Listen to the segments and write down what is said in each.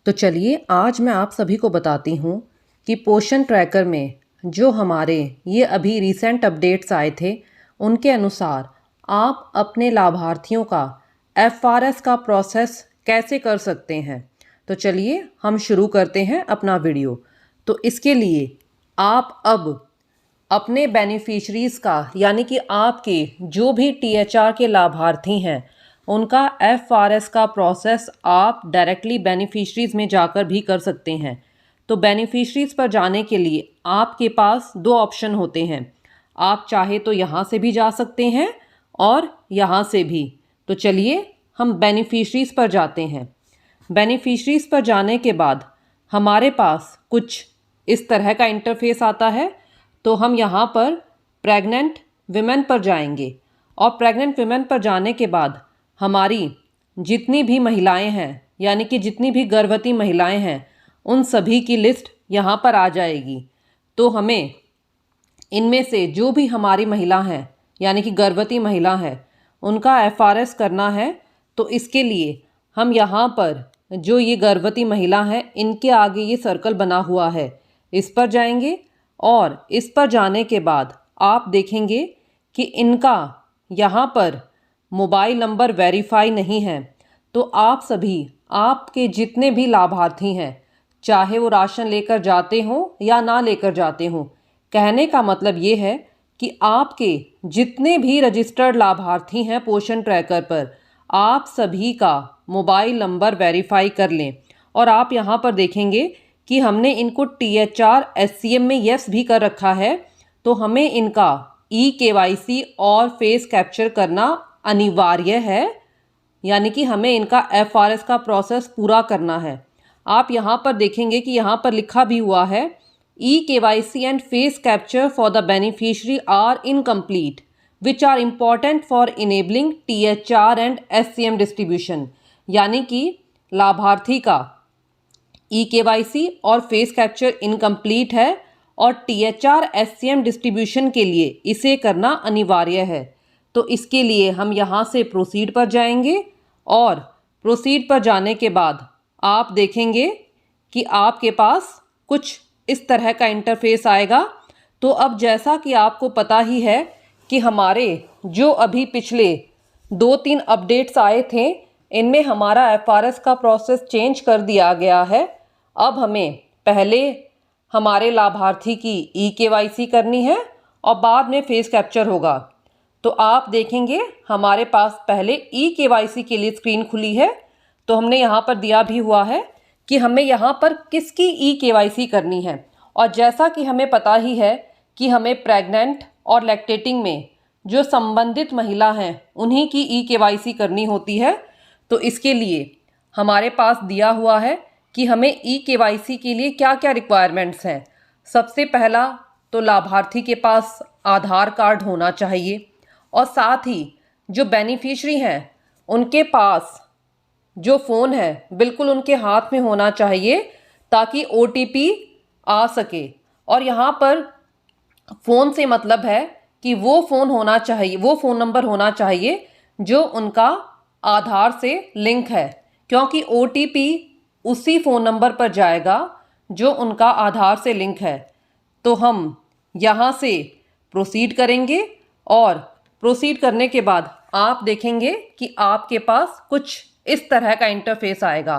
तो चलिए आज मैं आप सभी को बताती हूँ कि पोषण ट्रैकर में जो हमारे ये अभी रिसेंट अपडेट्स आए थे उनके अनुसार आप अपने लाभार्थियों का एफआरएस का प्रोसेस कैसे कर सकते हैं। तो चलिए हम शुरू करते हैं अपना वीडियो। तो इसके लिए आप अब अपने बेनिफिशरीज़ का यानी कि आपके जो भी टीएचआर के लाभार्थी हैं उनका एफआरएस का प्रोसेस आप डायरेक्टली बेनिफिशरीज़ में जाकर भी कर सकते हैं। तो बेनिफिशरीज़ पर जाने के लिए आपके पास दो ऑप्शन होते हैं, आप चाहे तो यहाँ से भी जा सकते हैं और यहाँ से भी। तो चलिए हम बेनिफिशरीज़ पर जाते हैं। बेनिफिशरीज़ पर जाने के बाद हमारे पास कुछ इस तरह का इंटरफेस आता है। तो हम यहाँ पर प्रेग्नेंट विमेन पर जाएंगे और प्रेग्नेंट विमेन पर जाने के बाद हमारी जितनी भी महिलाएं हैं यानी कि जितनी भी गर्भवती महिलाएं हैं उन सभी की लिस्ट यहाँ पर आ जाएगी। तो हमें इनमें से जो भी हमारी महिला हैं यानी कि गर्भवती महिला है उनका एफआरएस करना है। तो इसके लिए हम यहाँ पर जो ये गर्भवती महिला हैं इनके आगे ये सर्कल बना हुआ है, इस पर जाएंगे और इस पर जाने के बाद आप देखेंगे कि इनका यहाँ पर मोबाइल नंबर वेरीफाई नहीं है। तो आप सभी आपके जितने भी लाभार्थी हैं चाहे वो राशन लेकर जाते हों या ना लेकर जाते हों, कहने का मतलब ये है कि आपके जितने भी रजिस्टर्ड लाभार्थी हैं पोषण ट्रैकर पर आप सभी का मोबाइल नंबर वेरीफाई कर लें। और आप यहाँ पर देखेंगे कि हमने इनको टीएचआर एससीएम में यस भी कर रखा है। तो हमें इनका ई-केवाईसी और फेस कैप्चर करना अनिवार्य है, यानी कि हमें इनका एफआरएस का प्रोसेस पूरा करना है। आप यहाँ पर देखेंगे कि यहाँ पर लिखा भी हुआ है eKYC and face capture for the beneficiary are incomplete which are important for enabling THR and SCM distribution, यानी कि लाभार्थी का ई-केवाईसी और फेस कैप्चर इनकम्प्लीट है और टीएचआर एससीएम डिस्ट्रीब्यूशन के लिए इसे करना अनिवार्य है। तो इसके लिए हम यहाँ से प्रोसीड पर जाएंगे और प्रोसीड पर जाने के बाद आप देखेंगे कि आपके पास कुछ इस तरह का इंटरफेस आएगा। तो अब जैसा कि आपको पता ही है कि हमारे जो अभी पिछले 2-3 अपडेट्स आए थे इनमें हमारा एफआरएस का प्रोसेस चेंज कर दिया गया है। अब हमें पहले हमारे लाभार्थी की ई-केवाईसी करनी है और बाद में फेस कैप्चर होगा। तो आप देखेंगे हमारे पास पहले ई-केवाईसी के लिए स्क्रीन खुली है। तो हमने यहाँ पर दिया भी हुआ है कि हमें यहाँ पर किसकी ई-केवाईसी करनी है। और जैसा कि हमें पता ही है कि हमें प्रेग्नेंट और लैक्टेटिंग में जो संबंधित महिला हैं उन्हीं की ई-केवाईसी करनी होती है। तो इसके लिए हमारे पास दिया हुआ है कि हमें ई-केवाईसी के लिए क्या क्या रिक्वायरमेंट्स हैं। सबसे पहला तो लाभार्थी के पास आधार कार्ड होना चाहिए और साथ ही जो बेनिफिशियरी हैं उनके पास जो फ़ोन है बिल्कुल उनके हाथ में होना चाहिए ताकि ओटीपी आ सके। और यहाँ पर फ़ोन से मतलब है कि वो फ़ोन होना चाहिए, वो फ़ोन नंबर होना चाहिए जो उनका आधार से लिंक है, क्योंकि ओटीपी उसी फ़ोन नंबर पर जाएगा जो उनका आधार से लिंक है। तो हम यहाँ से प्रोसीड करेंगे और प्रोसीड करने के बाद आप देखेंगे कि आपके पास कुछ इस तरह का इंटरफेस आएगा।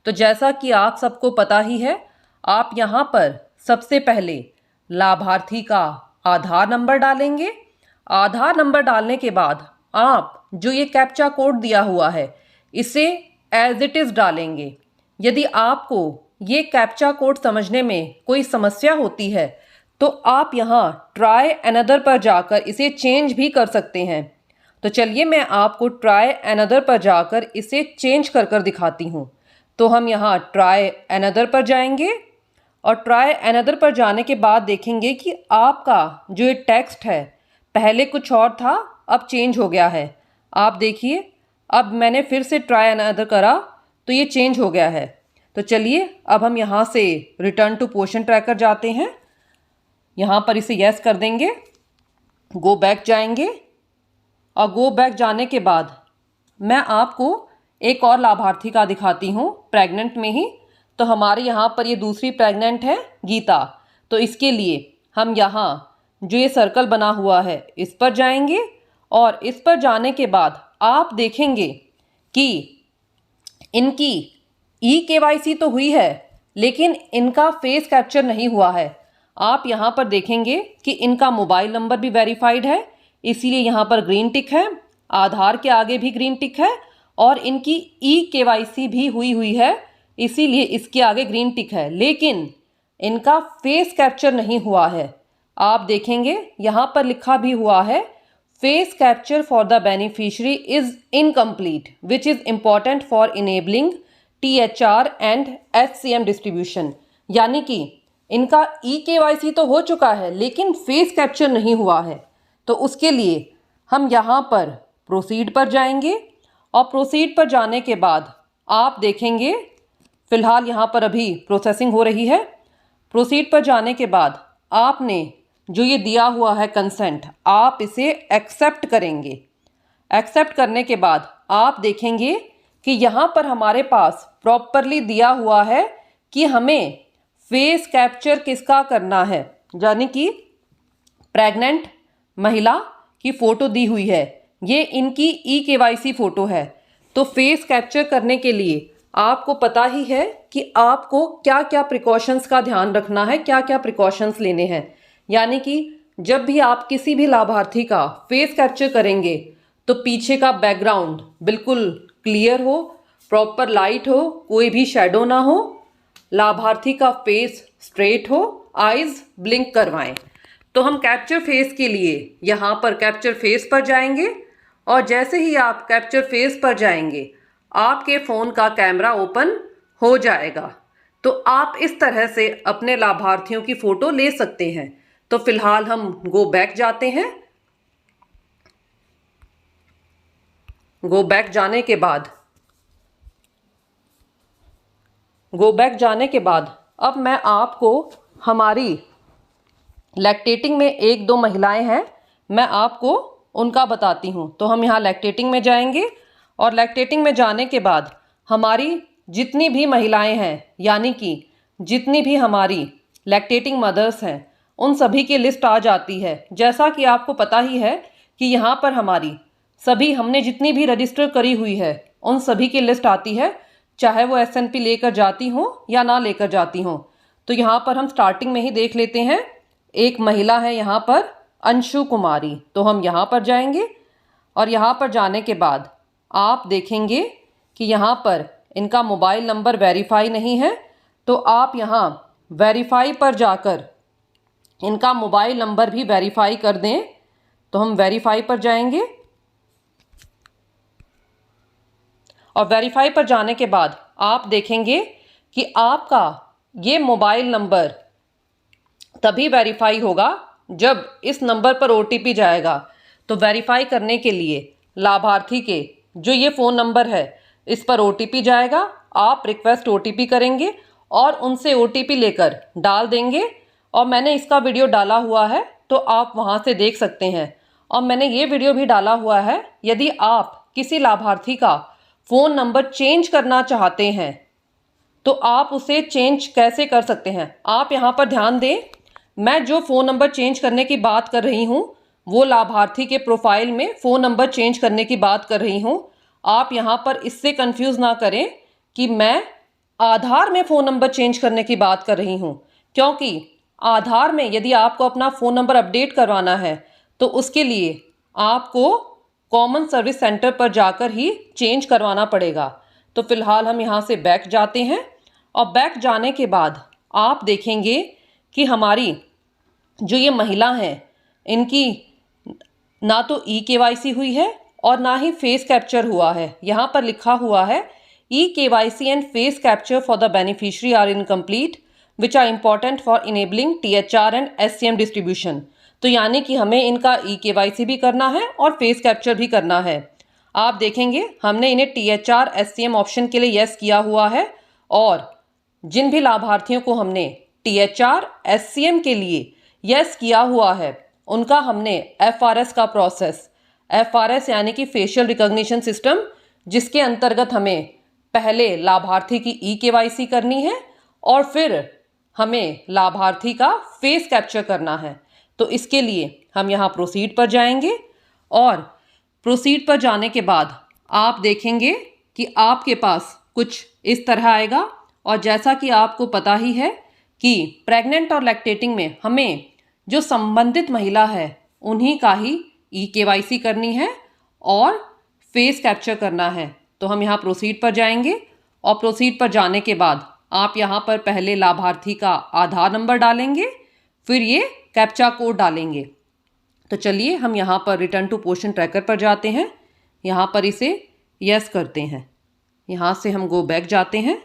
तो जैसा कि आप सबको पता ही है, आप यहाँ पर सबसे पहले लाभार्थी का आधार नंबर डालेंगे। आधार नंबर डालने के बाद आप जो ये कैप्चा कोड दिया हुआ है इसे एज इट इज़ डालेंगे। यदि आपको ये कैप्चा कोड समझने में कोई समस्या होती है तो आप यहाँ ट्राई अनदर पर जाकर इसे चेंज भी कर सकते हैं। तो चलिए मैं आपको ट्राई अनदर पर जाकर इसे चेंज कर कर दिखाती हूँ। तो हम यहाँ ट्राई अनदर पर जाएंगे और ट्राई अनदर पर जाने के बाद देखेंगे कि आपका जो ये टेक्स्ट है पहले कुछ और था, अब चेंज हो गया है। आप देखिए अब मैंने फिर से ट्राई अनदर करा तो ये चेंज हो गया है। तो चलिए अब हम यहाँ से रिटर्न टू पोषण ट्रैकर जाते हैं। यहाँ पर इसे यस कर देंगे, गो बैक जाएंगे और गो बैक जाने के बाद मैं आपको एक और लाभार्थी का दिखाती हूँ प्रेग्नेंट में ही। तो हमारे यहाँ पर ये दूसरी प्रेग्नेंट है गीता, तो इसके लिए हम यहाँ जो ये सर्कल बना हुआ है इस पर जाएंगे और इस पर जाने के बाद आप देखेंगे कि इनकी eKYC तो हुई है लेकिन इनका फेस कैप्चर नहीं हुआ है। आप यहाँ पर देखेंगे कि इनका मोबाइल नंबर भी वेरीफाइड है, इसीलिए यहाँ पर ग्रीन टिक है, आधार के आगे भी ग्रीन टिक है और इनकी eKYC भी हुई है, इसीलिए इसके आगे ग्रीन टिक है, लेकिन इनका फेस कैप्चर नहीं हुआ है। आप देखेंगे यहाँ पर लिखा भी हुआ है face capture for the beneficiary is incomplete which is important for enabling THR and HCM distribution, यानी कि इनका eKYC तो हो चुका है लेकिन फेस कैप्चर नहीं हुआ है। तो उसके लिए हम यहाँ पर प्रोसीड पर जाएंगे और प्रोसीड पर जाने के बाद आप देखेंगे फ़िलहाल यहाँ पर अभी प्रोसेसिंग हो रही है। प्रोसीड पर जाने के बाद आपने जो ये दिया हुआ है कंसेंट, आप इसे एक्सेप्ट करेंगे। एक्सेप्ट करने के बाद आप देखेंगे कि यहाँ पर हमारे पास प्रॉपरली दिया हुआ है कि हमें फेस कैप्चर किसका करना है, यानी कि प्रेग्नेंट महिला की फ़ोटो दी हुई है, ये इनकी eKYC फ़ोटो है। तो फेस कैप्चर करने के लिए आपको पता ही है कि आपको क्या क्या प्रिकॉशंस का ध्यान रखना है, क्या क्या प्रिकॉशंस लेने हैं, यानी कि जब भी आप किसी भी लाभार्थी का फेस कैप्चर करेंगे तो पीछे का बैकग्राउंड बिल्कुल क्लियर हो, प्रॉपर लाइट हो, कोई भी शेडो ना हो, लाभार्थी का फेस स्ट्रेट हो, आईज ब्लिंक करवाएं। तो हम कैप्चर फेस के लिए यहाँ पर कैप्चर फेस पर जाएंगे और जैसे ही आप कैप्चर फेस पर जाएंगे आपके फ़ोन का कैमरा ओपन हो जाएगा। तो आप इस तरह से अपने लाभार्थियों की फ़ोटो ले सकते हैं। तो फिलहाल हम गो बैक जाते हैं। गो बैक जाने के बाद अब मैं आपको हमारी लैक्टेटिंग में एक दो महिलाएं हैं, मैं आपको उनका बताती हूँ। तो हम यहाँ लैक्टेटिंग में जाएंगे और लैक्टेटिंग में जाने के बाद हमारी जितनी भी महिलाएं हैं, यानी कि जितनी भी हमारी लैक्टेटिंग मदर्स हैं, उन सभी की लिस्ट आ जाती है। जैसा कि आपको पता ही है कि यहाँ पर हमारी सभी हमने जितनी भी रजिस्टर करी हुई है उन सभी की लिस्ट आती है, चाहे वो SNP लेकर जाती हो या ना लेकर जाती हो। तो यहाँ पर हम स्टार्टिंग में ही देख लेते हैं, एक महिला है यहाँ पर अंशु कुमारी, तो हम यहाँ पर जाएंगे और यहाँ पर जाने के बाद आप देखेंगे कि यहाँ पर इनका मोबाइल नंबर वेरीफाई नहीं है, तो आप यहाँ वेरीफाई पर जाकर इनका मोबाइल नंबर भी वेरीफाई कर दें। तो हम वेरीफाई पर जाएंगे और वेरीफाई पर जाने के बाद आप देखेंगे कि आपका ये मोबाइल नंबर तभी वेरीफाई होगा जब इस नंबर पर OTP जाएगा। तो वेरीफाई करने के लिए लाभार्थी के जो ये फ़ोन नंबर है इस पर OTP जाएगा, आप रिक्वेस्ट OTP करेंगे और उनसे OTP लेकर डाल देंगे। और मैंने इसका वीडियो डाला हुआ है तो आप वहाँ से देख सकते हैं। और मैंने ये वीडियो भी डाला हुआ है, यदि आप किसी लाभार्थी का फ़ोन नंबर चेंज करना चाहते हैं तो आप उसे चेंज कैसे कर सकते हैं। आप यहाँ पर ध्यान दें, मैं जो फ़ोन नंबर चेंज करने की बात कर रही हूँ वो लाभार्थी के प्रोफाइल में फ़ोन नंबर चेंज करने की बात कर रही हूँ। आप यहाँ पर इससे कंफ्यूज ना करें कि मैं आधार में फ़ोन नंबर चेंज करने की बात कर रही हूँ, क्योंकि आधार में यदि आपको अपना फ़ोन नंबर अपडेट करवाना है तो उसके लिए आपको कॉमन सर्विस सेंटर पर जाकर ही चेंज करवाना पड़ेगा। तो फ़िलहाल हम यहाँ से बैक जाते हैं और बैक जाने के बाद आप देखेंगे कि हमारी जो ये महिला हैं इनकी ना तो eKYC हुई है और ना ही फेस कैप्चर हुआ है। यहाँ पर लिखा हुआ है eKYC and face capture for the beneficiary are incomplete which are important for enabling THR and HCM distribution. तो यानी कि हमें इनका eKYC भी करना है और फेस कैप्चर भी करना है। आप देखेंगे हमने इन्हें THR HCM ऑप्शन के लिए यस किया हुआ है और जिन भी लाभार्थियों को हमने THR HCM के लिए यस किया हुआ है उनका हमने FRS का प्रोसेस, FRS यानी कि फेशियल रिकॉग्निशन सिस्टम, जिसके अंतर्गत हमें पहले लाभार्थी की eKYC करनी है और फिर हमें लाभार्थी का फेस कैप्चर करना है। तो इसके लिए हम यहाँ प्रोसीड पर जाएंगे और प्रोसीड पर जाने के बाद आप देखेंगे कि आपके पास कुछ इस तरह आएगा। और जैसा कि आपको पता ही है कि प्रेग्नेंट और लैक्टेटिंग में हमें जो संबंधित महिला है उन्हीं का ही EKYC करनी है और फेस कैप्चर करना है। तो हम यहाँ प्रोसीड पर जाएंगे और प्रोसीड पर जाने के बाद आप यहाँ पर पहले लाभार्थी का आधार नंबर डालेंगे, फिर ये कैप्चा कोड डालेंगे। तो चलिए हम यहाँ पर रिटर्न टू पोषण ट्रैकर पर जाते हैं, यहाँ पर इसे यस करते हैं, यहाँ से हम गो बैक जाते हैं।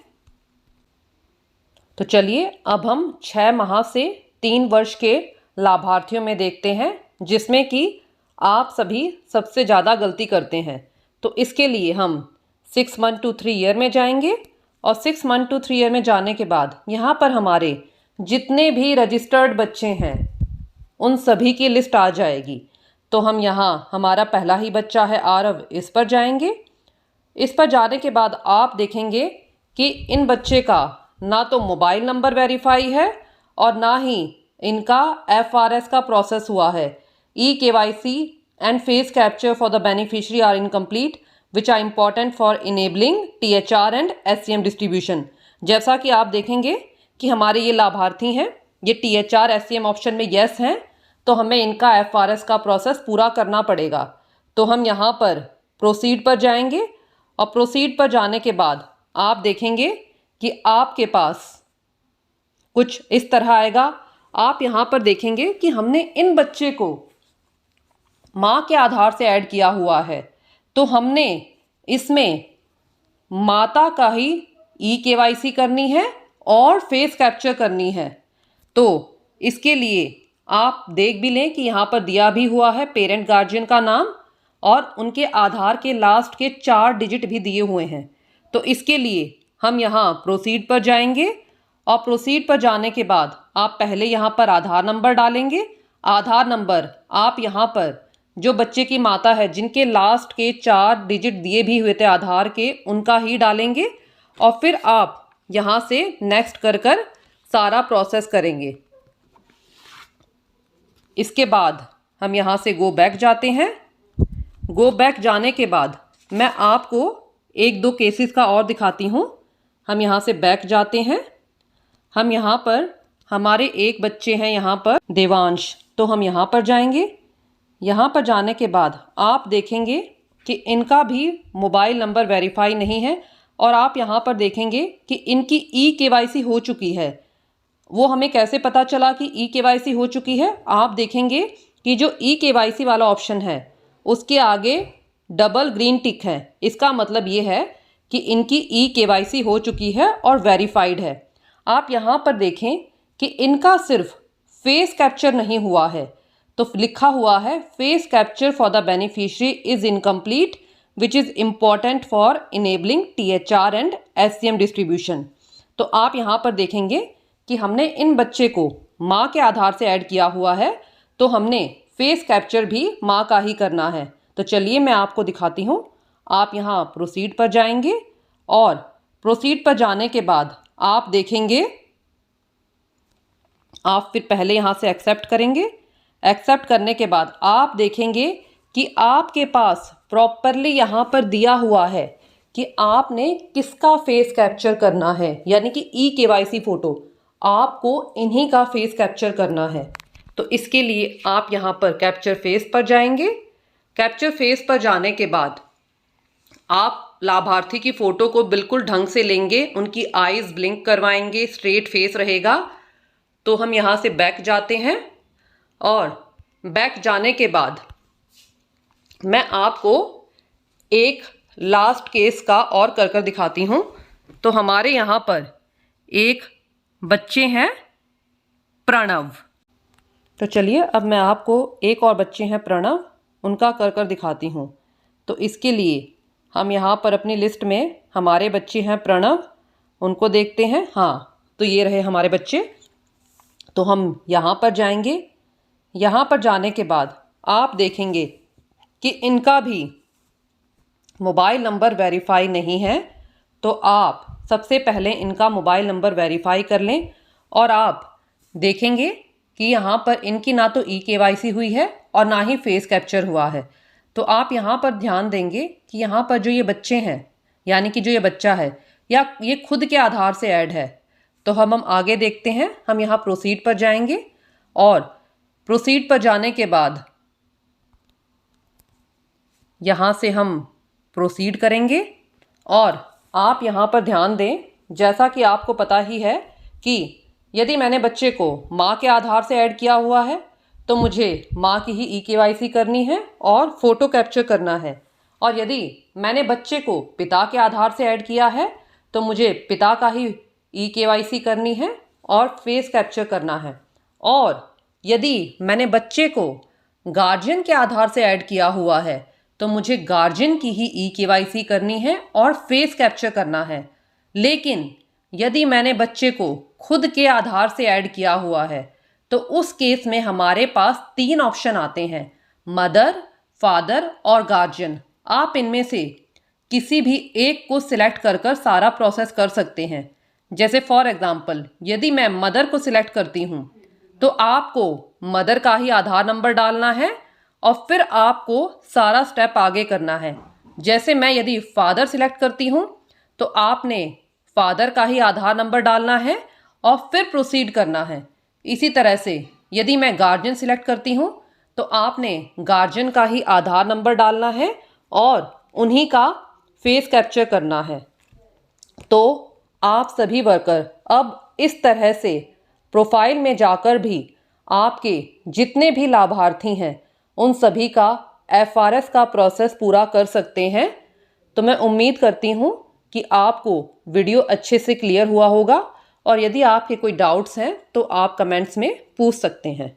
तो चलिए अब हम 6 माह से 3 वर्ष के लाभार्थियों में देखते हैं, जिसमें कि आप सभी सबसे ज़्यादा गलती करते हैं। तो इसके लिए हम 6 मंथ टू 3 ईयर में जाएंगे और 6 मंथ टू 3 ईयर में जाने के बाद यहाँ पर हमारे जितने भी रजिस्टर्ड बच्चे हैं उन सभी की लिस्ट आ जाएगी। तो हम यहाँ हमारा पहला ही बच्चा है आरव, इस पर जाएंगे। इस पर जाने के बाद आप देखेंगे कि इन बच्चे का ना तो मोबाइल नंबर वेरीफाई है और ना ही इनका FRS का प्रोसेस हुआ है। EKYC and face capture for the beneficiary are incomplete, which are important for enabling THR and SCM distribution। जैसा कि आप देखेंगे कि हमारे ये लाभार्थी हैं, ये THR SCM ऑप्शन में यस हैं, तो हमें इनका FRS का प्रोसेस पूरा करना पड़ेगा। तो हम यहाँ पर प्रोसीड पर जाएंगे और प्रोसीड पर जाने के बाद आप देखेंगे कि आपके पास कुछ इस तरह आएगा। आप यहाँ पर देखेंगे कि हमने इन बच्चे को माँ के आधार से ऐड किया हुआ है, तो हमने इसमें माता का ही EKYC करनी है और फेस कैप्चर करनी है। तो इसके लिए आप देख भी लें कि यहाँ पर दिया भी हुआ है पेरेंट गार्जियन का नाम और उनके आधार के लास्ट के 4 डिजिट भी दिए हुए हैं। तो इसके लिए हम यहाँ प्रोसीड पर जाएंगे और प्रोसीड पर जाने के बाद आप पहले यहाँ पर आधार नंबर डालेंगे। आधार नंबर आप यहाँ पर जो बच्चे की माता है जिनके लास्ट के 4 डिजिट दिए भी हुए थे आधार के, उनका ही डालेंगे और फिर आप यहाँ से नेक्स्ट कर सारा प्रोसेस करेंगे। इसके बाद हम यहाँ से गो बैक जाते हैं। गो बैक जाने के बाद मैं आपको 1-2 केसेस का और दिखाती हूँ। हम यहाँ से बैक जाते हैं। हम यहाँ पर हमारे एक बच्चे हैं यहाँ पर देवांश, तो हम यहाँ पर जाएंगे। यहाँ पर जाने के बाद आप देखेंगे कि इनका भी मोबाइल नंबर वेरीफाई नहीं है और आप यहाँ पर देखेंगे कि इनकी EKYC हो चुकी है। वो हमें कैसे पता चला कि EKYC हो चुकी है? आप देखेंगे कि जो EKYC वाला ऑप्शन है उसके आगे डबल ग्रीन टिक है। इसका मतलब ये है कि इनकी EKYC हो चुकी है और वेरीफाइड है। आप यहाँ पर देखें कि इनका सिर्फ फेस कैप्चर नहीं हुआ है, तो लिखा हुआ है face capture for the beneficiary is incomplete which is important for enabling THR and SCM distribution. तो आप यहाँ पर देखेंगे कि हमने इन बच्चे को माँ के आधार से ऐड किया हुआ है, तो हमने फेस कैप्चर भी माँ का ही करना है। तो चलिए मैं आपको दिखाती हूँ। आप यहाँ प्रोसीड पर जाएंगे और प्रोसीड पर जाने के बाद आप देखेंगे, आप फिर पहले यहाँ से एक्सेप्ट करेंगे। एक्सेप्ट करने के बाद आप देखेंगे कि आपके पास प्रॉपरली यहाँ पर दिया हुआ है कि आपने किसका फेस कैप्चर करना है, यानी कि EKYC फ़ोटो आपको इन्हीं का फेस कैप्चर करना है। तो इसके लिए आप यहाँ पर कैप्चर फेस पर जाएंगे। कैप्चर फेस पर जाने के बाद आप लाभार्थी की फ़ोटो को बिल्कुल ढंग से लेंगे, उनकी आईज़ ब्लिंक करवाएंगे, स्ट्रेट फेस रहेगा। तो हम यहाँ से बैक जाते हैं और बैक जाने के बाद मैं आपको एक लास्ट केस का और कर दिखाती हूँ। तो हमारे यहाँ पर एक बच्चे हैं प्रणव। तो चलिए अब मैं आपको एक और बच्चे हैं प्रणव, उनका कर दिखाती हूँ। तो इसके लिए हम यहाँ पर अपनी लिस्ट में हमारे बच्चे हैं प्रणव, उनको देखते हैं। हाँ, तो ये रहे हमारे बच्चे। तो हम यहाँ पर जाएंगे। यहाँ पर जाने के बाद आप देखेंगे कि इनका भी मोबाइल नंबर वेरीफाई नहीं है, तो आप सबसे पहले इनका मोबाइल नंबर वेरीफाई कर लें और आप देखेंगे कि यहाँ पर इनकी ना तो ई-केवाईसी हुई है और ना ही फेस कैप्चर हुआ है। तो आप यहाँ पर ध्यान देंगे कि यहाँ पर जो ये बच्चे हैं, यानी कि जो ये बच्चा है या ये खुद के आधार से ऐड है। तो हम आगे देखते हैं। हम यहाँ प्रोसीड पर जाएंगे और प्रोसीड पर जाने के बाद यहाँ से हम प्रोसीड करेंगे और आप यहाँ पर ध्यान दें, जैसा कि आपको पता ही है कि यदि मैंने बच्चे को माँ के आधार से ऐड किया हुआ है तो मुझे माँ की ही ई-केवाईसी करनी है और फ़ोटो कैप्चर करना है, और यदि मैंने बच्चे को पिता के आधार से ऐड किया है तो मुझे पिता का ही ई-केवाईसी करनी है और फेस कैप्चर करना है, और यदि मैंने बच्चे को गार्जियन के आधार से ऐड किया हुआ है तो मुझे गार्जियन की ही ई-केवाईसी करनी है और फेस कैप्चर करना है। लेकिन यदि मैंने बच्चे को खुद के आधार से ऐड किया हुआ है तो उस केस में हमारे पास 3 ऑप्शन आते हैं, मदर, फादर और गार्जियन। आप इनमें से किसी भी एक को सिलेक्ट कर सारा प्रोसेस कर सकते हैं। जैसे फॉर एग्जांपल यदि मैं मदर को सिलेक्ट करती हूँ तो आपको मदर का ही आधार नंबर डालना है और फिर आपको सारा स्टेप आगे करना है। जैसे मैं यदि फादर सिलेक्ट करती हूँ तो आपने फादर का ही आधार नंबर डालना है और फिर प्रोसीड करना है। इसी तरह से यदि मैं गार्जियन सिलेक्ट करती हूँ तो आपने गार्जियन का ही आधार नंबर डालना है और उन्हीं का फेस कैप्चर करना है। तो आप सभी वर्कर अब इस तरह से प्रोफाइल में जाकर भी आपके जितने भी लाभार्थी हैं उन सभी का FRS का प्रोसेस पूरा कर सकते हैं। तो मैं उम्मीद करती हूँ कि आपको वीडियो अच्छे से क्लियर हुआ होगा, और यदि आपके कोई डाउट्स हैं तो आप कमेंट्स में पूछ सकते हैं।